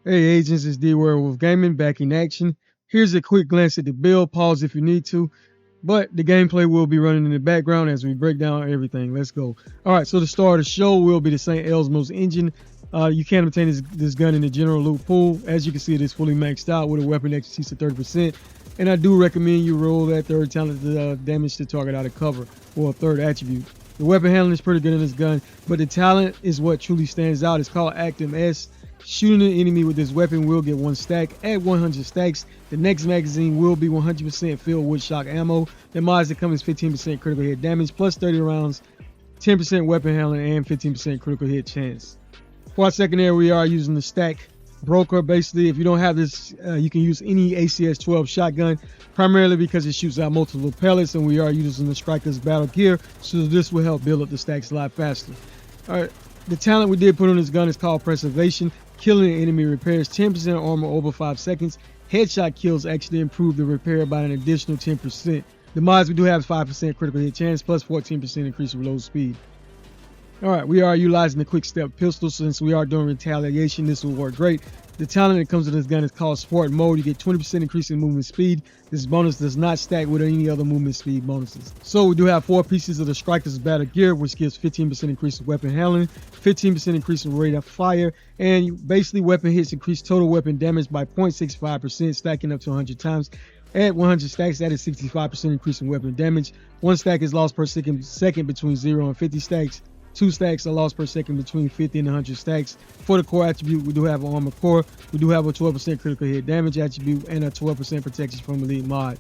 Hey agents, it's D-Werewolf Gaming back in action. Here's a quick glance at the build, pause if you need to, but the gameplay will be running in the background as we break down everything. Let's go. Alright, so the start of the show will be the St. Elmo's engine. You can obtain this gun in the general loot pool. As you can see, it is fully maxed out with a weapon that exceeds to 30%. And I do recommend you roll that third talent to damage the target out of cover, or a third attribute. The weapon handling is pretty good in this gun, but the talent is what truly stands out. It's called Active S. Shooting an enemy with this weapon will get 1 stack. At 100 stacks, the next magazine will be 100% filled with shock ammo. The mods that come is 15% critical hit damage, plus 30 rounds, 10% weapon handling, and 15% critical hit chance. For our secondary, we are using the stack broker. Basically, if you don't have this, you can use any ACS-12 shotgun, primarily because it shoots out multiple pellets, and we are using the Striker's battle gear, so this will help build up the stacks a lot faster. All right, the talent we did put on this gun is called Preservation. Killing an enemy repairs 10% armor over 5 seconds. Headshot kills actually improve the repair by an additional 10%. The mods we do have 5% critical hit chance plus 14% increase reload speed. Alright, we are utilizing the quick step pistol. Since we are doing retaliation, this will work great. The talent that comes with this gun is called Sport Mode. You get 20% increase in movement speed. This bonus does not stack with any other movement speed bonuses. So we do have 4 pieces of the Striker's battle gear, which gives 15% increase in weapon handling, 15% increase in rate of fire, and basically weapon hits increase total weapon damage by 0.65%, stacking up to 100 times. At 100 stacks, that is 65% increase in weapon damage. 1 stack is lost per second between 0 and 50 stacks. 2 stacks are lost per second between 50 and 100 stacks. For the core attribute, we do have an armor core. We do have a 12% critical hit damage attribute and a 12% protection from elite mod.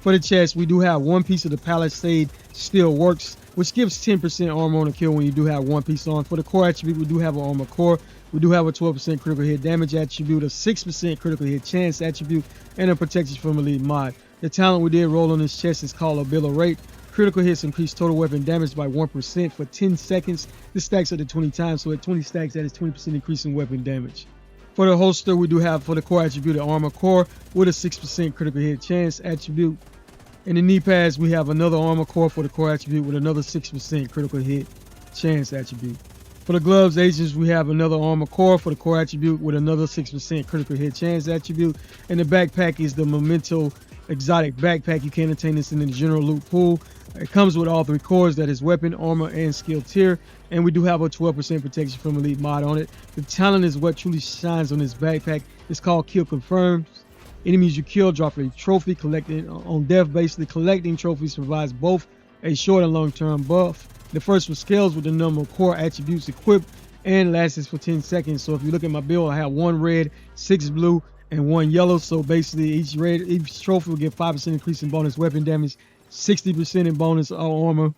For the chest, we do have 1 piece of the Palisade Steel Works, which gives 10% armor on a kill when you do have 1 piece on. For the core attribute, we do have an armor core. We do have a 12% critical hit damage attribute, a 6% critical hit chance attribute, and a protection from elite mod. The talent we did roll on this chest is called a Bill of Rate. Critical hits increase total weapon damage by 1% for 10 seconds. This stacks up to 20 times, so at 20 stacks, that is 20% increase in weapon damage. For the holster, we do have for the core attribute an armor core with a 6% critical hit chance attribute. In the knee pads, we have another armor core for the core attribute with another 6% critical hit chance attribute. For the gloves agents, we have another armor core for the core attribute with another 6% critical hit chance attribute. And the backpack is the Memento exotic backpack. You can obtain this in the general loot pool. It comes with all 3 cores, that is weapon, armor, and skill tier. And we do have a 12% protection from elite mod on it. The talent is what truly shines on this backpack. It's called Kill Confirmed. Enemies you kill drop a trophy. Collecting on death. Basically, collecting trophies provides both a short and long-term buff. The first one scales with the number of core attributes equipped and lasts for 10 seconds. So if you look at my build, I have 1 red, 6 blue, and 1 yellow. So basically, each trophy will get 5% increase in bonus weapon damage, 60% in bonus armor,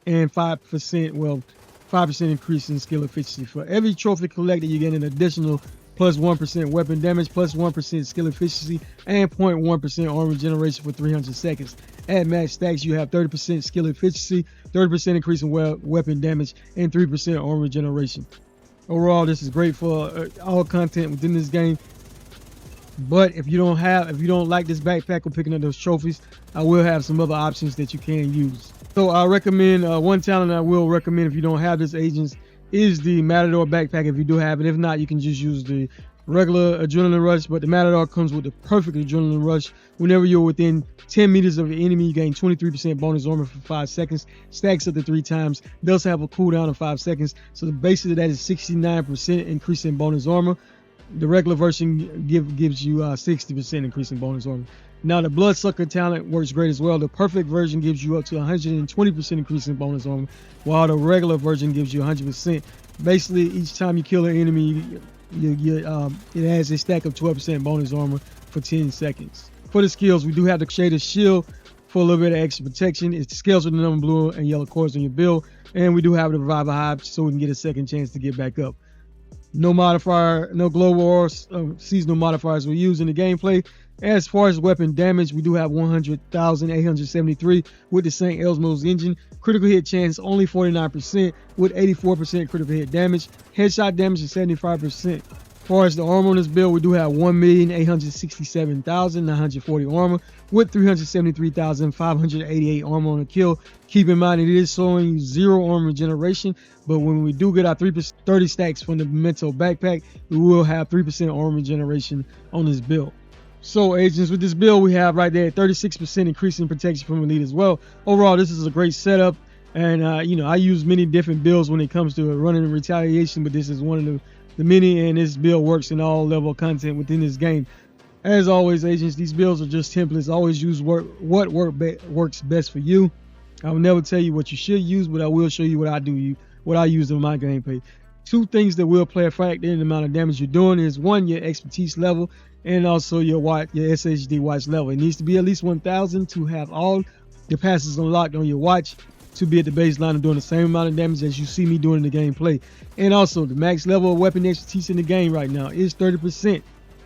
and 5% increase in skill efficiency. For every trophy collected, you get an additional plus 1% weapon damage, plus 1% skill efficiency, and 0.1% armor generation for 300 seconds. At max stacks, you have 30% skill efficiency, 30% increase in weapon damage, and 3% armor generation. Overall, this is great for all content within this game. But if you don't like this backpack or picking up those trophies, I will have some other options that you can use. So I recommend one talent I will recommend if you don't have this agents is the Matador backpack. If you do have it, if not, you can just use the regular adrenaline rush. But the Matador comes with the perfect adrenaline rush. Whenever you're within 10 meters of the enemy, you gain 23% bonus armor for 5 seconds. Stacks up to 3 times. Does have a cooldown of 5 seconds. So the basis of that is 69% increase in bonus armor. The regular version gives you 60% increase in bonus armor. Now the Bloodsucker talent works great as well. The perfect version gives you up to 120% increase in bonus armor, while the regular version gives you 100%. Basically, each time you kill an enemy, it adds a stack of 12% bonus armor for 10 seconds. For the skills, we do have the Shader Shield for a little bit of extra protection. It scales with the number blue and yellow cores on your build, and we do have the Revival Hive so we can get a second chance to get back up. No modifier, no global or seasonal modifiers we use in the gameplay. As far as weapon damage, we do have 100,873 with the St. Elmo's engine. Critical hit chance only 49% with 84% critical hit damage. Headshot damage is 75%. far as the armor on this build, we do have 1,867,940 armor with 373,588 armor on the kill. Keep in mind, it is showing you 0 armor generation, but when we do get our 3% 30 stacks from the memento backpack, we will have 3% armor generation on this build. So agents, with this build, we have right there 36% increase in protection from elite as well. Overall, this is a great setup, and you know, I use many different builds when it comes to running retaliation, but this is one of the many, and this build works in all level of content within this game. As always, agents, these builds are just templates. Always use what works best for you. I will never tell you what you should use, but I will show you what I use in my gameplay. 2 things that will play a factor in the amount of damage you're doing is 1, your expertise level, and also your SHD watch level. It needs to be at least 1,000 to have all the passes unlocked on your watch to be at the baseline of doing the same amount of damage as you see me doing in the gameplay. And also, the max level of weapon expertise in the game right now is 30%.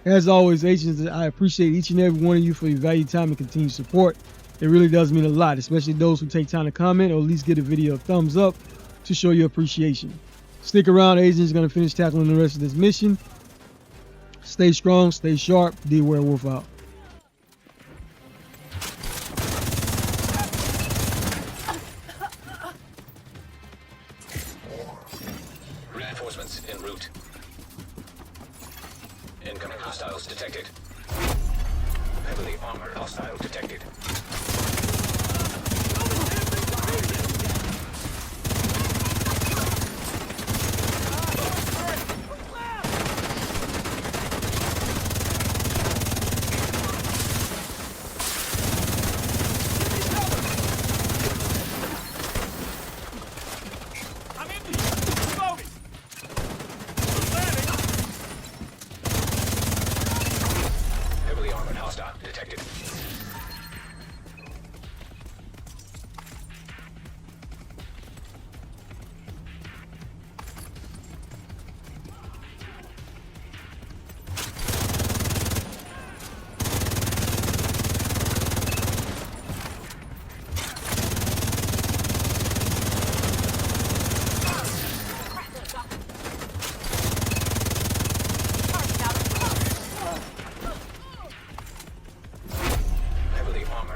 As always, agents, I appreciate each and every one of you for your valued time and continued support. It really does mean a lot, especially those who take time to comment or at least give the video a thumbs up to show your appreciation. Stick around, agents is going to finish tackling the rest of this mission. Stay strong, stay sharp, D-Werewolf out. Reinforcements en route. Incoming hostiles detected. Heavily armored hostile detected. Detected.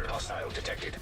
Hostile detected.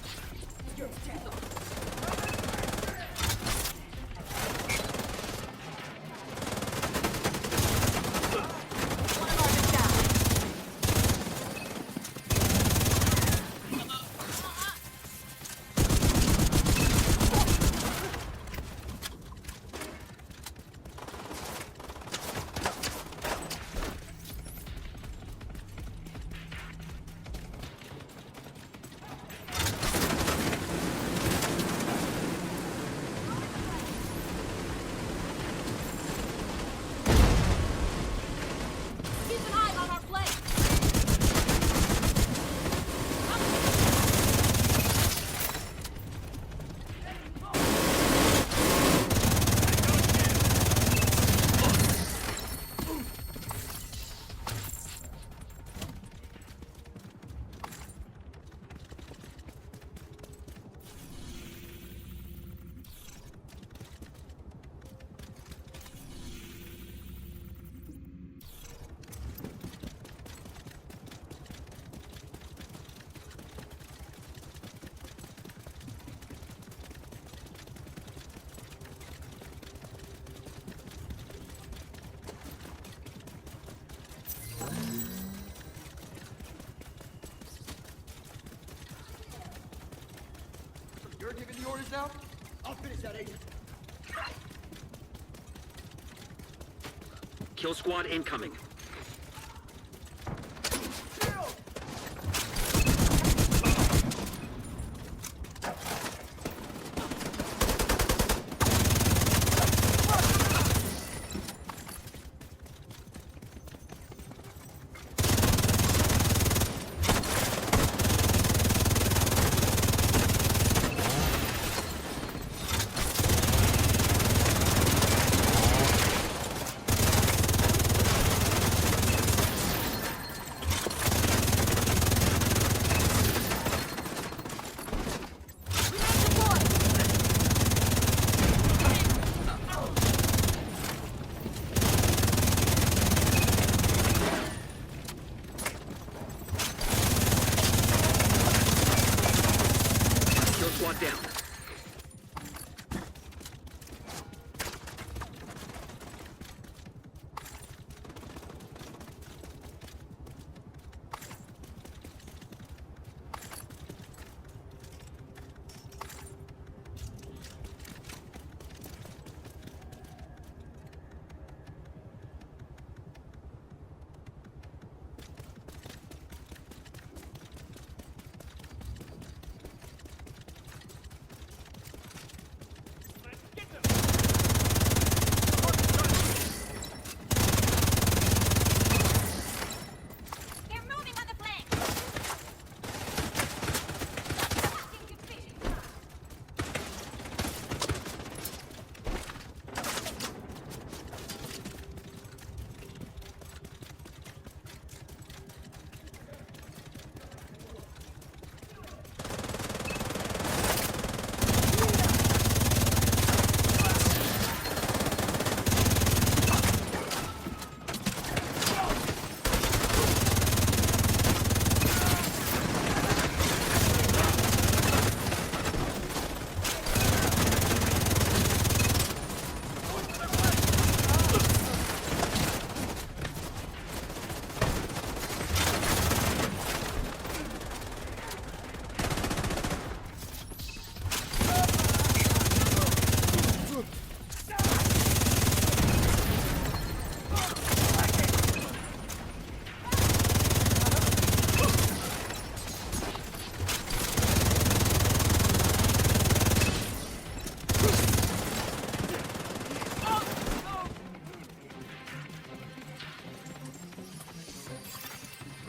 You're giving the orders now? I'll finish that, agent. Kill squad incoming.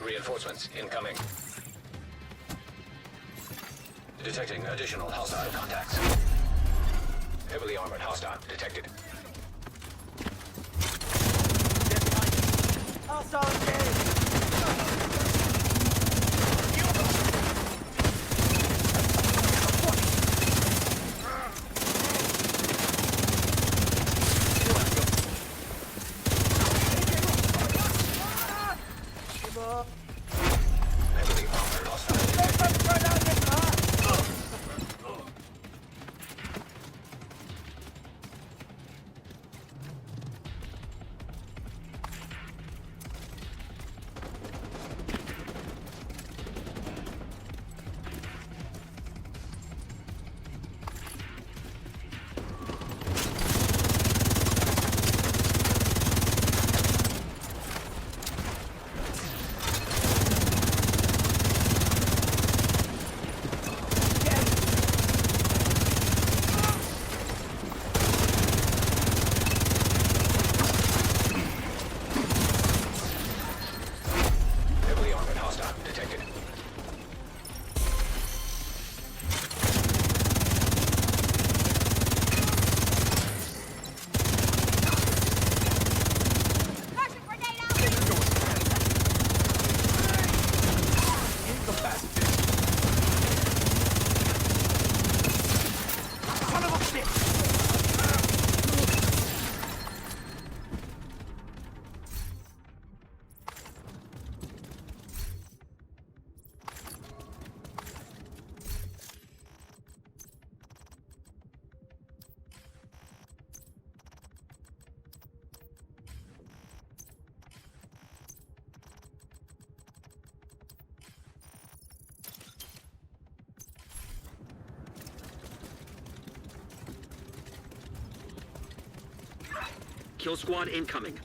Reinforcements incoming. Detecting additional hostile contacts. Heavily armored hostile detected. Hostile engaged! Give up! Heavily armored hostile detected. Heavily armored hostile detected. Flashing grenade out! Son of a bitch! Kill squad incoming.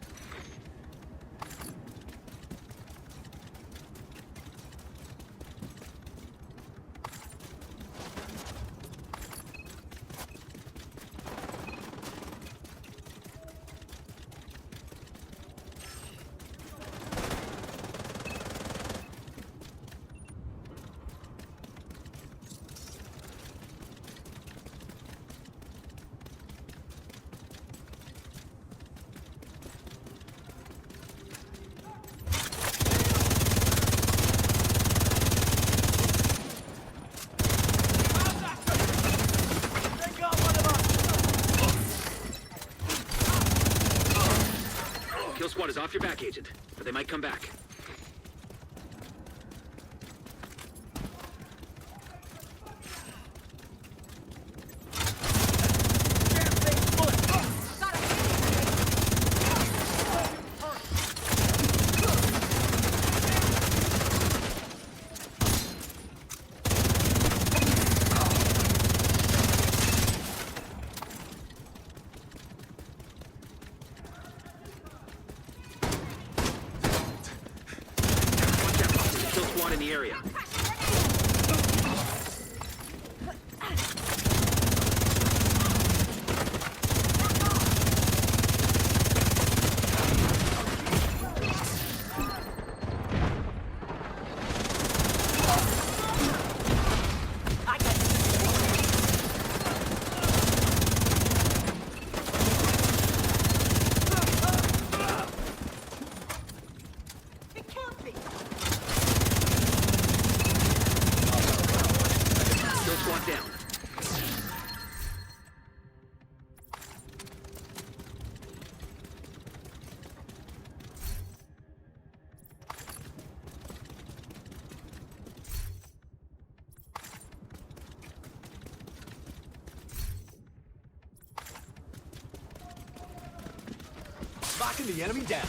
They got one of us! Kill squad is off your back, Agent, but they might come back. Damn thing, bullet! Got him! Watch out. Kill squad in the area. It can't be! Kill squad down. Knocking the enemy down.